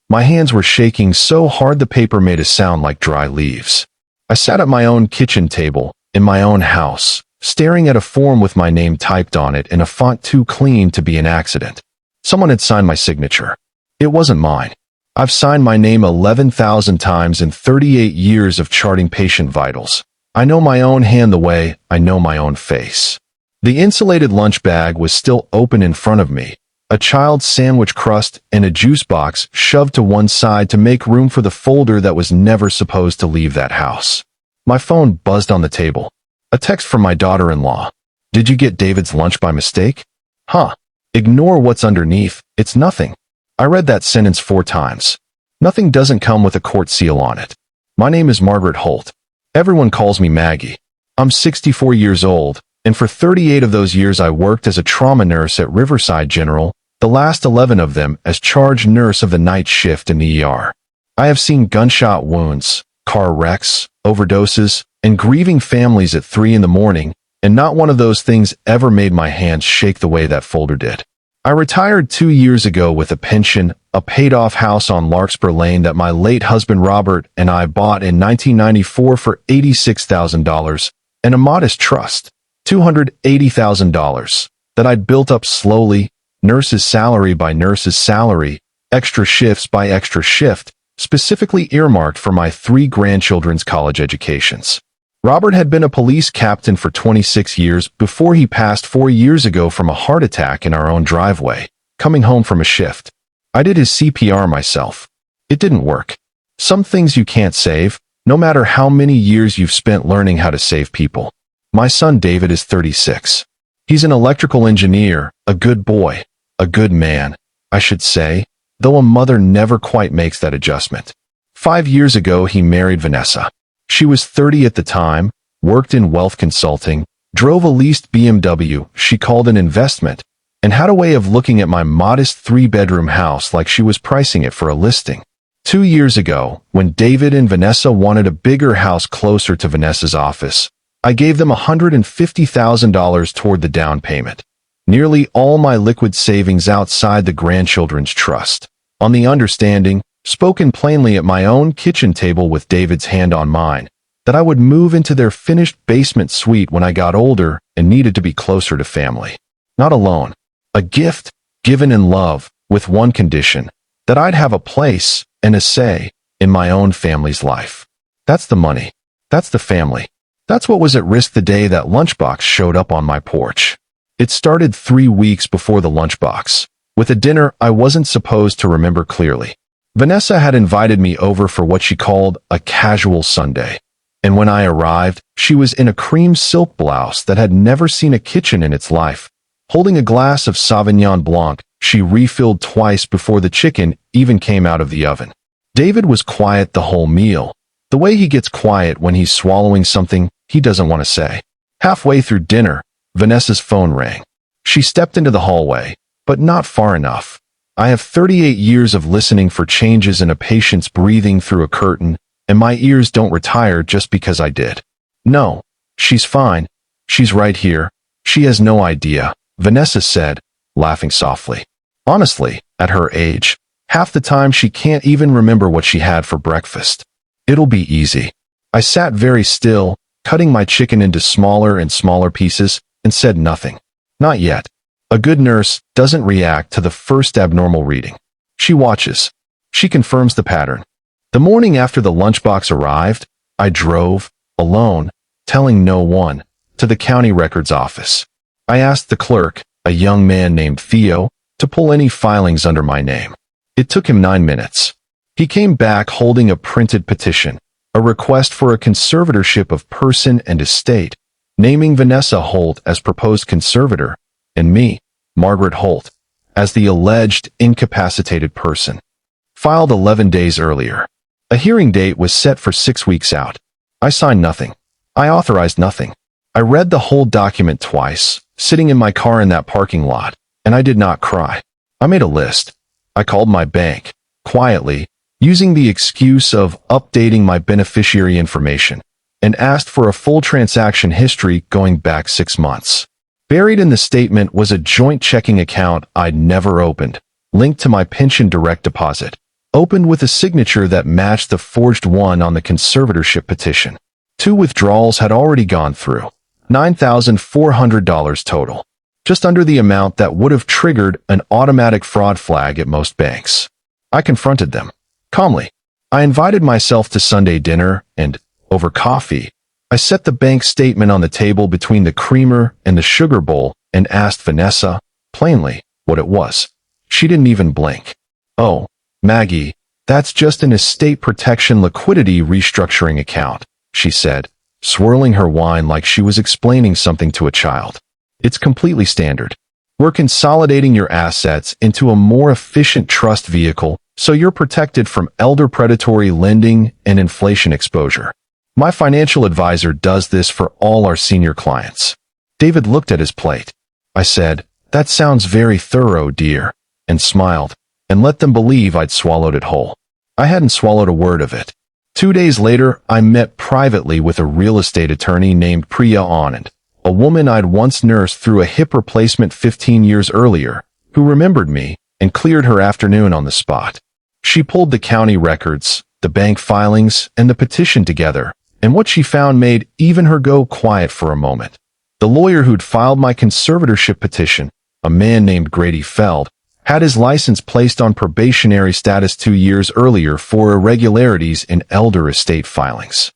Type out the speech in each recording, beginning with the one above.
My hands were shaking so hard the paper made a sound like dry leaves. I sat at my own kitchen table, in my own house, staring at a form with my name typed on it in a font too clean to be an accident. Someone had signed my signature. It wasn't mine. I've signed my name 11,000 times in 38 years of charting patient vitals. I know my own hand the way I know my own face. The insulated lunch bag was still open in front of me, a child's sandwich crust and a juice box shoved to one side to make room for the folder that was never supposed to leave that house. My phone buzzed on the table. A text from my daughter-in-law. Did you get David's lunch by mistake? Huh. Ignore what's underneath. It's nothing. I read that sentence 4 times. Nothing doesn't come with a court seal on it. My name is Margaret Holt. Everyone calls me Maggie. I'm 64 years old, and for 38 of those years I worked as a trauma nurse at Riverside General, the last 11 of them as charge nurse of the night shift in the ER. I have seen gunshot wounds, car wrecks, overdoses, and grieving families at 3 in the morning, and not one of those things ever made my hands shake the way that folder did. I retired 2 years ago with a pension, a paid-off house on Larkspur Lane that my late husband Robert and I bought in 1994 for $86,000, and a modest trust, $280,000, that I'd built up slowly, nurse's salary by nurse's salary, extra shifts by extra shift, specifically earmarked for my 3 grandchildren's college educations. Robert had been a police captain for 26 years before he passed 4 years ago from a heart attack in our own driveway, coming home from a shift. I did his CPR myself. It didn't work. Some things you can't save, no matter how many years you've spent learning how to save people. My son David is 36. He's an electrical engineer, a good boy, a good man, I should say, though a mother never quite makes that adjustment. 5 years ago he married Vanessa. She was 30 at the time, worked in wealth consulting, drove a leased BMW she called an investment, and had a way of looking at my modest 3-bedroom house like she was pricing it for a listing. 2 years ago, when David and Vanessa wanted a bigger house closer to Vanessa's office, I gave them $150,000 toward the down payment. Nearly all my liquid savings outside the grandchildren's trust, on the understanding, spoken plainly at my own kitchen table with David's hand on mine, that I would move into their finished basement suite when I got older and needed to be closer to family. Not alone. A gift, given in love, with one condition, that I'd have a place and a say in my own family's life. That's the money. That's the family. That's what was at risk the day that Lunchbox showed up on my porch. It started 3 weeks before the Lunchbox, with a dinner I wasn't supposed to remember clearly. Vanessa had invited me over for what she called a casual Sunday, and when I arrived, she was in a cream silk blouse that had never seen a kitchen in its life. Holding a glass of Sauvignon Blanc, she refilled twice before the chicken even came out of the oven. David was quiet the whole meal, the way he gets quiet when he's swallowing something he doesn't want to say. Halfway through dinner, Vanessa's phone rang. She stepped into the hallway, but not far enough. I have 38 years of listening for changes in a patient's breathing through a curtain, and my ears don't retire just because I did. No, she's fine. She's right here. She has no idea, Vanessa said, laughing softly. Honestly, at her age, half the time she can't even remember what she had for breakfast. It'll be easy. I sat very still, cutting my chicken into smaller and smaller pieces, and said nothing. Not yet. A good nurse doesn't react to the first abnormal reading. She watches. She confirms the pattern. The morning after the Lunchbox arrived, I drove, alone, telling no one, to the county records office. I asked the clerk, a young man named Theo, to pull any filings under my name. It took him 9 minutes. He came back holding a printed petition, a request for a conservatorship of person and estate, naming Vanessa Holt as proposed conservator, and me, Margaret Holt, as the alleged incapacitated person. Filed 11 days earlier. A hearing date was set for 6 weeks out. I signed nothing. I authorized nothing. I read the whole document twice, sitting in my car in that parking lot, and I did not cry. I made a list. I called my bank, quietly, using the excuse of updating my beneficiary information, and asked for a full transaction history going back 6 months. Buried in the statement was a joint checking account I'd never opened, linked to my pension direct deposit, opened with a signature that matched the forged one on the conservatorship petition. 2 withdrawals had already gone through. $9,400 total. Just under the amount that would have triggered an automatic fraud flag at most banks. I confronted them. Calmly. I invited myself to Sunday dinner, and, over coffee, I set the bank statement on the table between the creamer and the sugar bowl and asked Vanessa, plainly, what it was. She didn't even blink. "Oh, Maggie, that's just an estate protection liquidity restructuring account," she said, swirling her wine like she was explaining something to a child. "It's completely standard. We're consolidating your assets into a more efficient trust vehicle so you're protected from elder predatory lending and inflation exposure. My financial advisor does this for all our senior clients." David looked at his plate. I said, "That sounds very thorough, dear," and smiled, and let them believe I'd swallowed it whole. I hadn't swallowed a word of it. 2 days later, I met privately with a real estate attorney named Priya Anand, a woman I'd once nursed through a hip replacement 15 years earlier, who remembered me and cleared her afternoon on the spot. She pulled the county records, the bank filings, and the petition together, and what she found made even her go quiet for a moment. The lawyer who'd filed my conservatorship petition, a man named Grady Feld, had his license placed on probationary status 2 years earlier for irregularities in elder estate filings.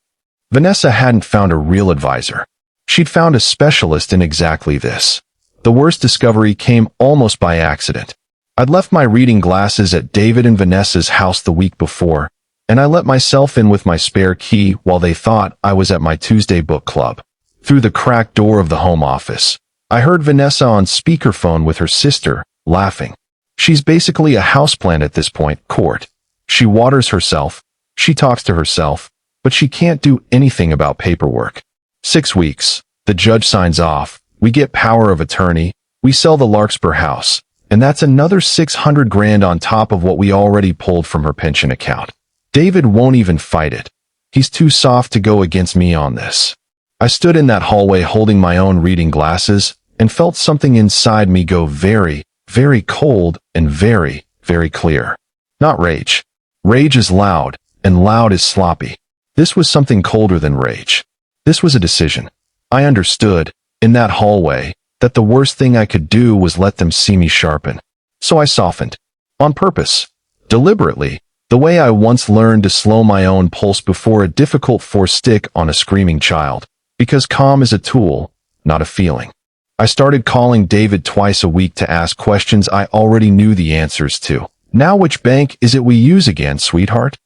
Vanessa hadn't found a real advisor. She'd found a specialist in exactly this. The worst discovery came almost by accident. I'd left my reading glasses at David and Vanessa's house the week before, and I let myself in with my spare key while they thought I was at my Tuesday book club. Through the cracked door of the home office, I heard Vanessa on speakerphone with her sister, laughing. She's basically a houseplant at this point, Court. She waters herself, she talks to herself, but she can't do anything about paperwork. 6 weeks, the judge signs off, we get power of attorney, we sell the Larkspur house, and that's another 600 grand on top of what we already pulled from her pension account. David won't even fight it. He's too soft to go against me on this. I stood in that hallway holding my own reading glasses and felt something inside me go very, very cold and very, very clear. Not rage. Rage is loud, and loud is sloppy. This was something colder than rage. This was a decision. I understood, in that hallway, that the worst thing I could do was let them see me sharpen. So I softened. On purpose. Deliberately. The way I once learned to slow my own pulse before a difficult force stick on a screaming child. Because calm is a tool, not a feeling. I started calling David twice a week to ask questions I already knew the answers to. "Now which bank is it we use again, sweetheart?"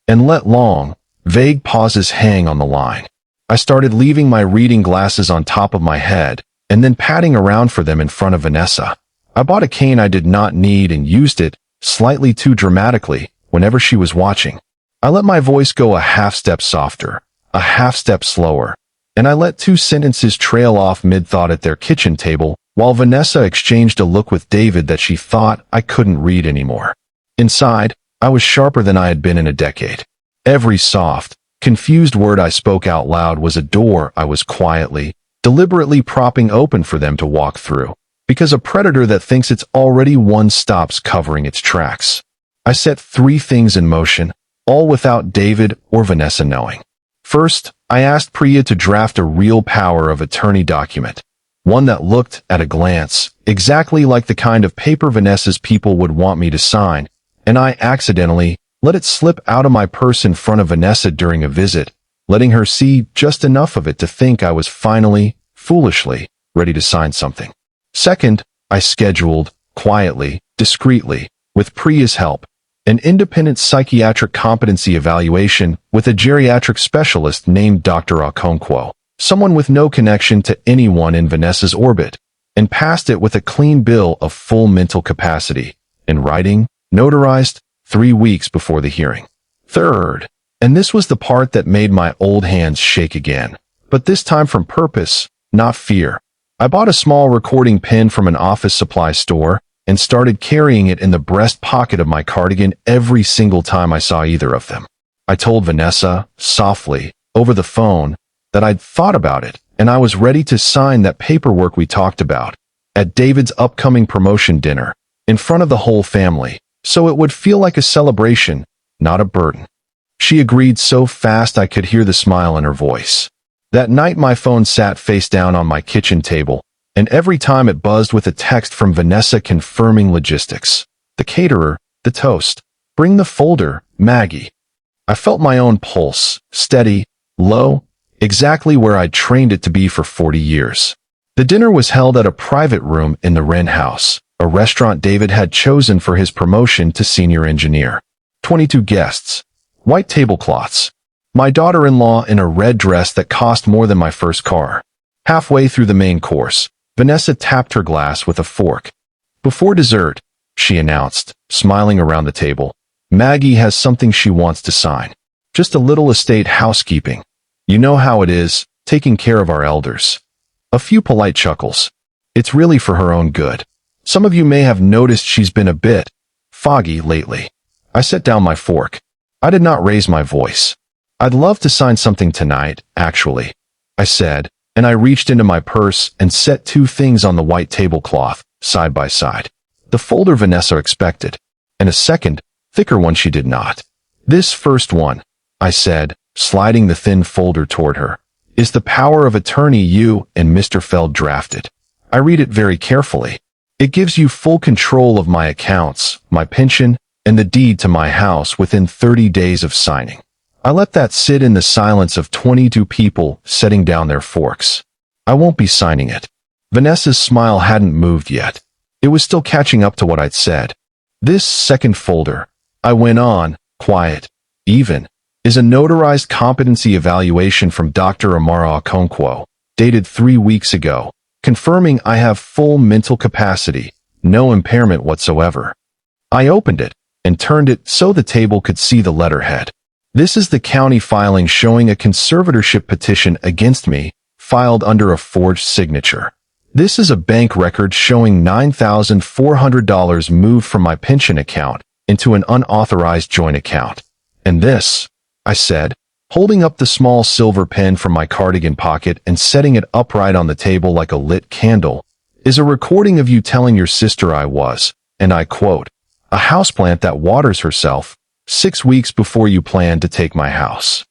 And let long, vague pauses hang on the line. I started leaving my reading glasses on top of my head, and then patting around for them in front of Vanessa. I bought a cane I did not need and used it, slightly too dramatically, whenever she was watching. I let my voice go a half step softer, a half step slower, and I let 2 sentences trail off mid-thought at their kitchen table, while Vanessa exchanged a look with David that she thought I couldn't read anymore. Inside, I was sharper than I had been in a decade. Every soft, confused word I spoke out loud was a door I was quietly, deliberately propping open for them to walk through, because a predator that thinks it's already won stops covering its tracks. I set 3 things in motion, all without David or Vanessa knowing. First, I asked Priya to draft a real power of attorney document, one that looked, at a glance, exactly like the kind of paper Vanessa's people would want me to sign, and I accidentally let it slip out of my purse in front of Vanessa during a visit, letting her see just enough of it to think I was finally, foolishly, ready to sign something. Second, I scheduled, quietly, discreetly, with Priya's help, an independent psychiatric competency evaluation with a geriatric specialist named Dr. Okonkwo, someone with no connection to anyone in Vanessa's orbit, and passed it with a clean bill of full mental capacity, in writing, notarized, 3 weeks before the hearing. Third, and this was the part that made my old hands shake again, but this time from purpose, not fear. I bought a small recording pen from an office supply store and started carrying it in the breast pocket of my cardigan every single time I saw either of them. I told Vanessa, softly, over the phone, that I'd thought about it, and I was ready to sign that paperwork we talked about, at David's upcoming promotion dinner, in front of the whole family, so it would feel like a celebration, not a burden. She agreed so fast I could hear the smile in her voice. That night my phone sat face down on my kitchen table, and every time it buzzed with a text from Vanessa confirming logistics. The caterer, the toast. Bring the folder, Maggie. I felt my own pulse, steady, low, exactly where I'd trained it to be for 40 years. The dinner was held at a private room in the Wren House, a restaurant David had chosen for his promotion to senior engineer. 22 guests. White tablecloths. My daughter-in-law in a red dress that cost more than my first car. Halfway through the main course, Vanessa tapped her glass with a fork. Before dessert, she announced, smiling around the table, Maggie has something she wants to sign. Just a little estate housekeeping. You know how it is, taking care of our elders. A few polite chuckles. It's really for her own good. Some of you may have noticed she's been a bit foggy lately. I set down my fork. I did not raise my voice. I'd love to sign something tonight, actually, I said, and I reached into my purse and set two things on the white tablecloth, side by side. The folder Vanessa expected, and a second, thicker one she did not. This first one, I said, sliding the thin folder toward her, is the power of attorney you and Mr. Feld drafted. I read it very carefully. It gives you full control of my accounts, my pension, and the deed to my house within 30 days of signing. I let that sit in the silence of 22 people setting down their forks. I won't be signing it. Vanessa's smile hadn't moved yet. It was still catching up to what I'd said. This second folder, I went on, quiet, even, is a notarized competency evaluation from Dr. Amara Okonkwo, dated 3 weeks ago, confirming I have full mental capacity, no impairment whatsoever. I opened it and turned it so the table could see the letterhead. This is the county filing showing a conservatorship petition against me, filed under a forged signature. This is a bank record showing $9,400 moved from my pension account into an unauthorized joint account. And this, I said, holding up the small silver pen from my cardigan pocket and setting it upright on the table like a lit candle, is a recording of you telling your sister I was, and I quote, a houseplant that waters herself, 6 weeks before you planned to take my house.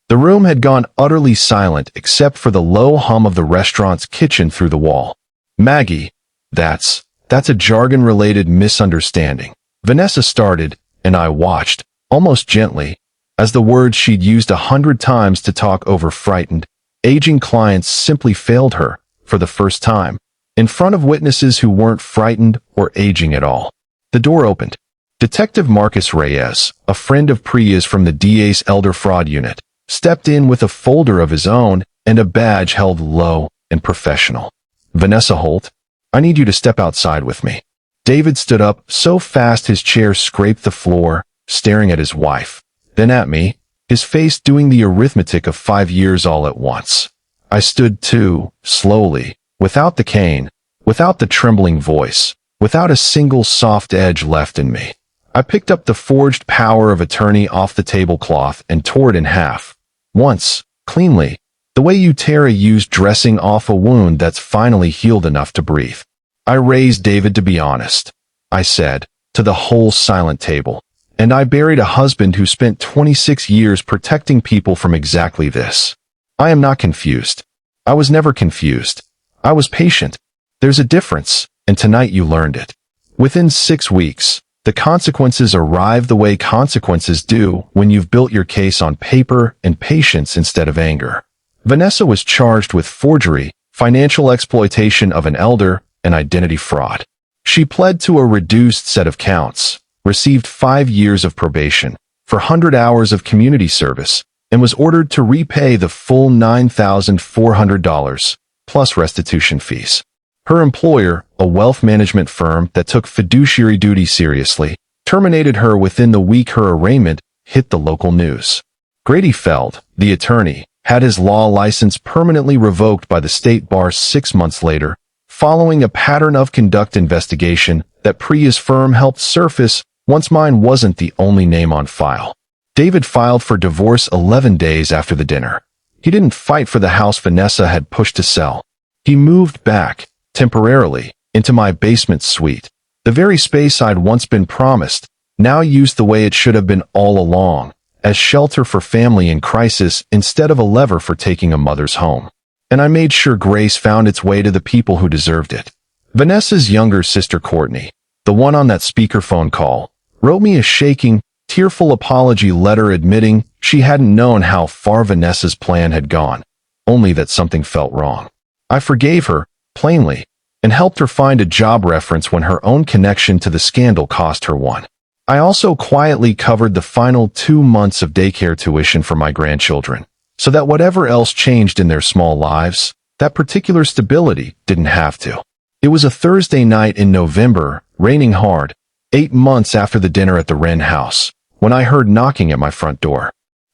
The room had gone utterly silent except for the low hum of the restaurant's kitchen through the wall. Maggie, that's a jargon-related misunderstanding. Vanessa started, and I watched, almost gently, as the words she'd used 100 times to talk over frightened, aging clients simply failed her, for the first time, in front of witnesses who weren't frightened or aging at all. The door opened. Detective Marcus Reyes, a friend of Priya's from the DA's Elder Fraud Unit, stepped in with a folder of his own and a badge held low and professional. Vanessa Holt, I need you to step outside with me. David stood up so fast his chair scraped the floor, staring at his wife, then at me, his face doing the arithmetic of 5 years all at once. I stood too, slowly, without the cane, without the trembling voice, without a single soft edge left in me. I picked up the forged power of attorney off the tablecloth and tore it in half. Once, cleanly, the way you tear a used dressing off a wound that's finally healed enough to breathe. I raised David to be honest, I said, to the whole silent table. And I buried a husband who spent 26 years protecting people from exactly this. I am not confused. I was never confused. I was patient. There's a difference, and tonight you learned it. Within 6 weeks, the consequences arrive the way consequences do when you've built your case on paper and patience instead of anger. Vanessa was charged with forgery, financial exploitation of an elder, and identity fraud. She pled to a reduced set of counts, received 5 years of probation, for 100 hours of community service, and was ordered to repay the full $9,400, plus restitution fees. Her employer, a wealth management firm that took fiduciary duty seriously, terminated her within the week her arraignment hit the local news. Grady Feld, the attorney, had his law license permanently revoked by the state bar 6 months later, following a pattern of conduct investigation that Priya's firm helped surface once mine wasn't the only name on file. David filed for divorce 11 days after the dinner. He didn't fight for the house Vanessa had pushed to sell. He moved back, temporarily, into my basement suite, the very space I'd once been promised, now used the way it should have been all along, as shelter for family in crisis instead of a lever for taking a mother's home. And I made sure grace found its way to the people who deserved it. Vanessa's younger sister Courtney, the one on that speakerphone call, wrote me a shaking, tearful apology letter admitting she hadn't known how far Vanessa's plan had gone, only that something felt wrong. I forgave her, plainly, and helped her find a job reference when her own connection to the scandal cost her one. I also quietly covered the final 2 months of daycare tuition for my grandchildren, so that whatever else changed in their small lives, that particular stability didn't have to. It was a Thursday night in November, raining hard, 8 months after the dinner at the Wren house, when I heard knocking at my front door.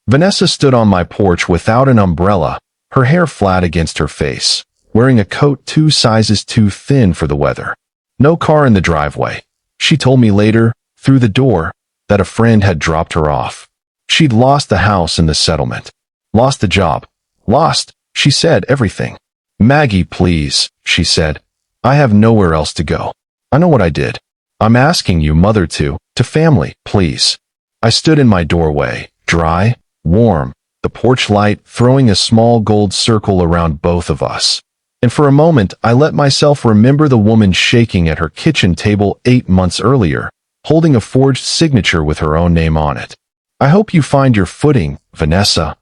Vanessa stood on my porch without an umbrella, her hair flat against her face, wearing a coat 2 sizes too thin for the weather. No car in the driveway. She told me later, through the door, that a friend had dropped her off. She'd lost the house and the settlement. Lost the job. Lost, she said, everything. Maggie, please, she said. I have nowhere else to go. I know what I did. I'm asking you, mother, to family, please. I stood in my doorway, dry, warm, the porch light throwing a small gold circle around both of us. And for a moment, I let myself remember the woman shaking at her kitchen table 8 months earlier, holding a forged signature with her own name on it. I hope you find your footing, Vanessa,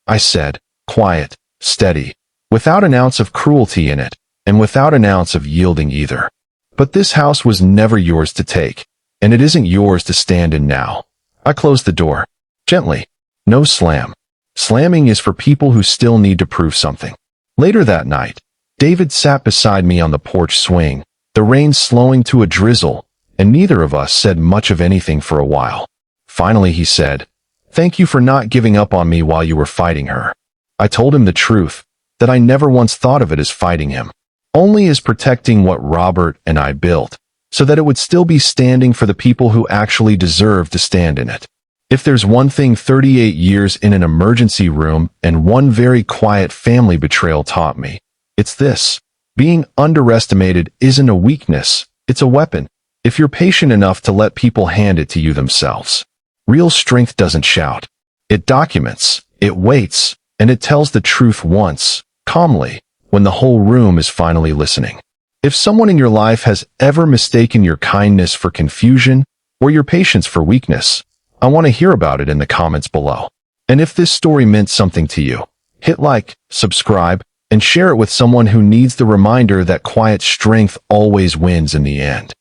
I said, quiet, steady, without an ounce of cruelty in it, and without an ounce of yielding either. But this house was never yours to take, and it isn't yours to stand in now. I closed the door. Gently. No slam. Slamming is for people who still need to prove something. Later that night, David sat beside me on the porch swing, the rain slowing to a drizzle, and neither of us said much of anything for a while. Finally he said, "Thank you for not giving up on me while you were fighting her." I told him the truth, that I never once thought of it as fighting him, only as protecting what Robert and I built, so that it would still be standing for the people who actually deserve to stand in it. If there's one thing 38 years in an emergency room and one very quiet family betrayal taught me, it's this. Being underestimated isn't a weakness, it's a weapon, if you're patient enough to let people hand it to you themselves. Real strength doesn't shout. It documents, it waits, and it tells the truth once, calmly, when the whole room is finally listening. If someone in your life has ever mistaken your kindness for confusion or your patience for weakness, I want to hear about it in the comments below. And if this story meant something to you, hit like, subscribe, and share it with someone who needs the reminder that quiet strength always wins in the end.